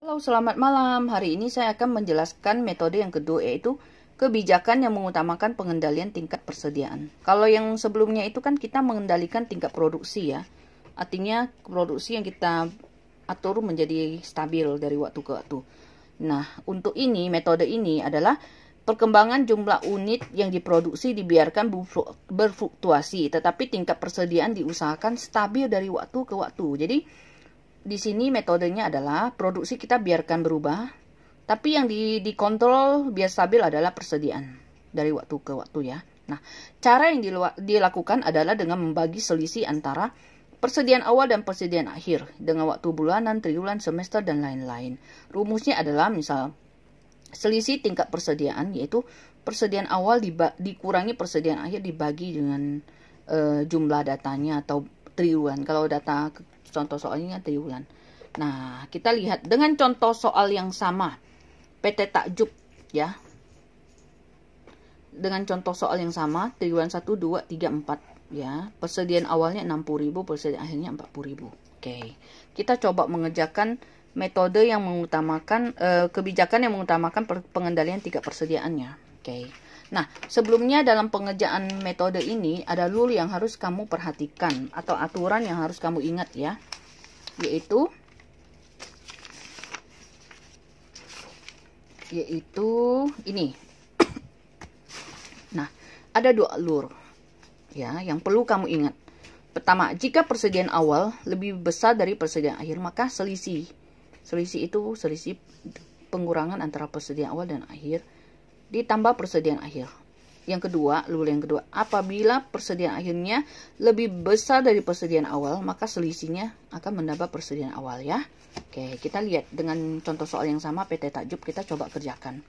Halo, selamat malam. Hari ini saya akan menjelaskan metode yang kedua, yaitu kebijakan yang mengutamakan pengendalian tingkat persediaan. Kalau yang sebelumnya itu kan kita mengendalikan tingkat produksi ya. Artinya produksi yang kita atur menjadi stabil dari waktu ke waktu. Nah, untuk ini, metode ini adalah perkembangan jumlah unit yang diproduksi dibiarkan berfluktuasi, tetapi tingkat persediaan diusahakan stabil dari waktu ke waktu. Jadi, di sini metodenya adalah produksi kita biarkan berubah, tapi yang dikontrol biar stabil adalah persediaan dari waktu ke waktu ya. Nah, cara yang dilakukan adalah dengan membagi selisih antara persediaan awal dan persediaan akhir dengan waktu bulanan, triwulan, semester, dan lain-lain. Rumusnya adalah misal selisih tingkat persediaan, yaitu persediaan awal dikurangi persediaan akhir dibagi dengan jumlah datanya atau triwulan. Kalau data contoh soalnya triwulan. Nah, kita lihat dengan contoh soal yang sama. PT Takjub ya. Dengan contoh soal yang sama, triwulan 1, 2, 3, 4 ya. Persediaan awalnya 60.000, persediaan akhirnya 40.000. Oke. Kita coba mengerjakan metode yang mengutamakan kebijakan yang mengutamakan pengendalian tingkat persediaannya. Oke. Nah, sebelumnya dalam pengerjaan metode ini ada rule yang harus kamu perhatikan atau aturan yang harus kamu ingat ya. Yaitu ini. Nah, ada dua alur ya yang perlu kamu ingat. Pertama, jika persediaan awal lebih besar dari persediaan akhir, maka selisih itu selisih pengurangan antara persediaan awal dan akhir ditambah persediaan akhir. Yang kedua, rule yang kedua, apabila persediaan akhirnya lebih besar dari persediaan awal, maka selisihnya akan menambah persediaan awal ya. Oke, kita lihat dengan contoh soal yang sama PT Takjub, kita coba kerjakan.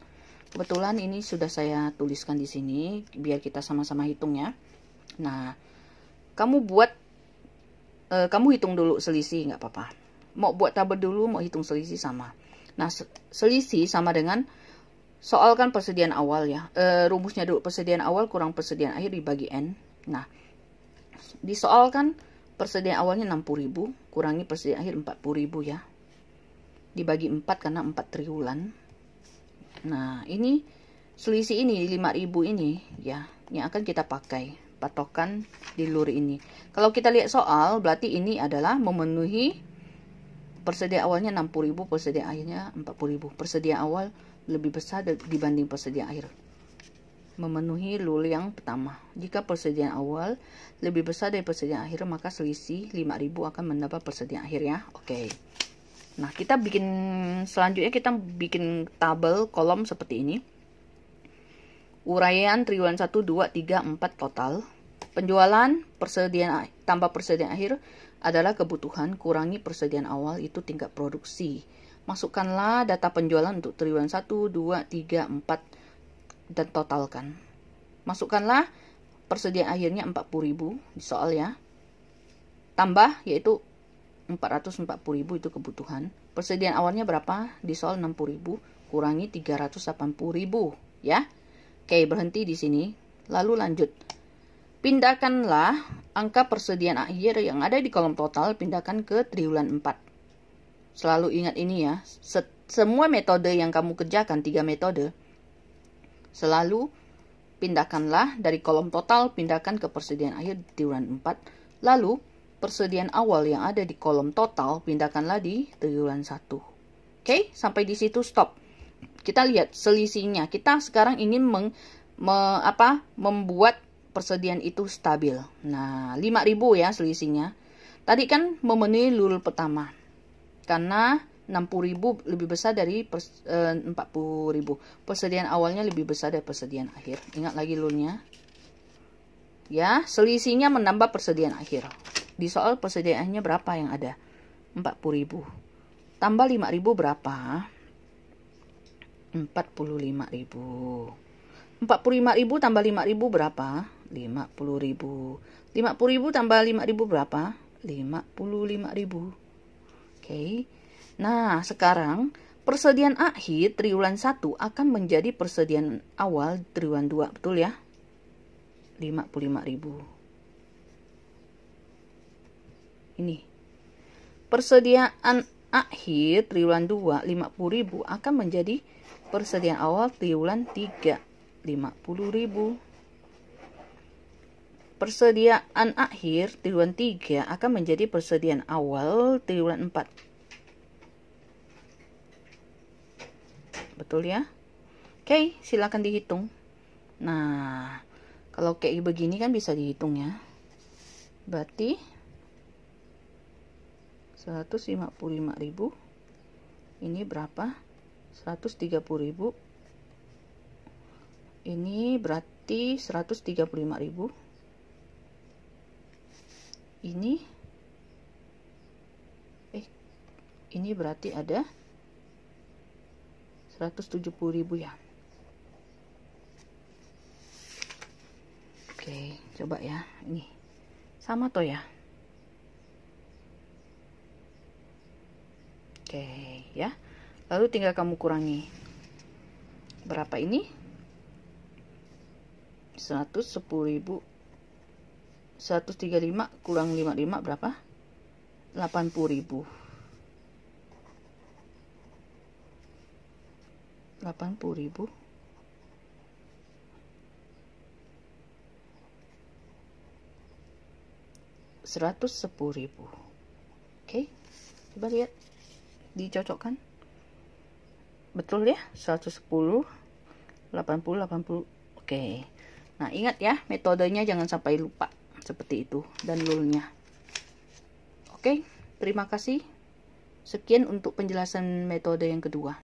Kebetulan ini sudah saya tuliskan di sini biar kita sama-sama hitung ya. Nah, kamu hitung dulu selisih nggak apa-apa. Mau buat tabel dulu, mau hitung selisih sama. Nah, selisih sama dengan soal kan persediaan awal ya. Rumusnya dulu persediaan awal kurang persediaan akhir dibagi N. Nah, di soal kan persediaan awalnya 60.000 kurangi persediaan akhir 40.000 ya. Dibagi 4 karena 4 triwulan. Nah, ini selisih ini 5.000 ini ya, yang akan kita pakai patokan di lur ini. Kalau kita lihat soal, berarti ini adalah memenuhi persediaan awalnya 60.000, persediaan akhirnya 40.000. Persediaan awal lebih besar dibanding persediaan akhir. Memenuhi rule yang pertama. Jika persediaan awal lebih besar dari persediaan akhir, maka selisih 5.000 akan menambah persediaan akhir ya. Oke. Nah, selanjutnya kita bikin tabel kolom seperti ini. Uraian triwulan 1, 2, 3, 4 total. Penjualan persediaan tambah persediaan akhir adalah kebutuhan kurangi persediaan awal, itu tingkat produksi. Masukkanlah data penjualan untuk triwulan 1, 2, 3, 4 dan totalkan. Masukkanlah persediaan akhirnya 40.000 di soal ya. Tambah yaitu 440.000 itu kebutuhan. Persediaan awalnya berapa? Di soal 60.000 kurangi 380.000 ya. Oke, berhenti di sini. Lalu lanjut. Pindahkanlah angka persediaan akhir yang ada di kolom total, pindahkan ke triwulan 4. Selalu ingat ini ya, semua metode yang kamu kerjakan, 3 metode, selalu pindahkanlah dari kolom total, pindahkan ke persediaan akhir di triwulan 4. Lalu, persediaan awal yang ada di kolom total, pindahkanlah di triwulan 1. Oke, sampai di situ stop. Kita lihat selisihnya. Kita sekarang ingin membuat persediaan itu stabil. Nah, 5.000 ya selisihnya. Tadi kan memenuhi rule pertama. Karena 60.000 lebih besar dari 40.000. Persediaan awalnya lebih besar dari persediaan akhir. Ingat lagi rule-nya. Ya, selisihnya menambah persediaan akhir. Di soal persediaannya berapa yang ada? 40.000. Tambah 5.000 berapa? 45.000. 45.000 tambah 5.000 berapa? 50.000. 50.000 tambah 5.000 berapa? 55.000. Oke. Nah, sekarang persediaan akhir triwulan 1 akan menjadi persediaan awal triwulan 2, betul ya? 55.000. Ini. Persediaan akhir triwulan 2 50.000 akan menjadi persediaan awal triwulan 3 50.000. Persediaan akhir triwulan 3 akan menjadi persediaan awal triwulan 4. Betul ya? Oke, silakan dihitung. Nah, kalau kayak begini kan bisa dihitung ya. Berarti 155.000 ini berapa? 130.000. Ini berarti 135.000. Ini berarti ada 170.000 ya. Oke, coba ya. Ini sama toh ya. Oke ya. Lalu tinggal kamu kurangi. Berapa ini? 110.000. 135 kurang 55 berapa? 80.000. 80.000. $110.000. Oke, coba lihat, dicocokkan. Betul ya, 110, 80, 80. Oke. Nah, ingat ya, metodenya jangan sampai lupa. Seperti itu, dan rule-nya. Oke, terima kasih. Sekian untuk penjelasan metode yang kedua.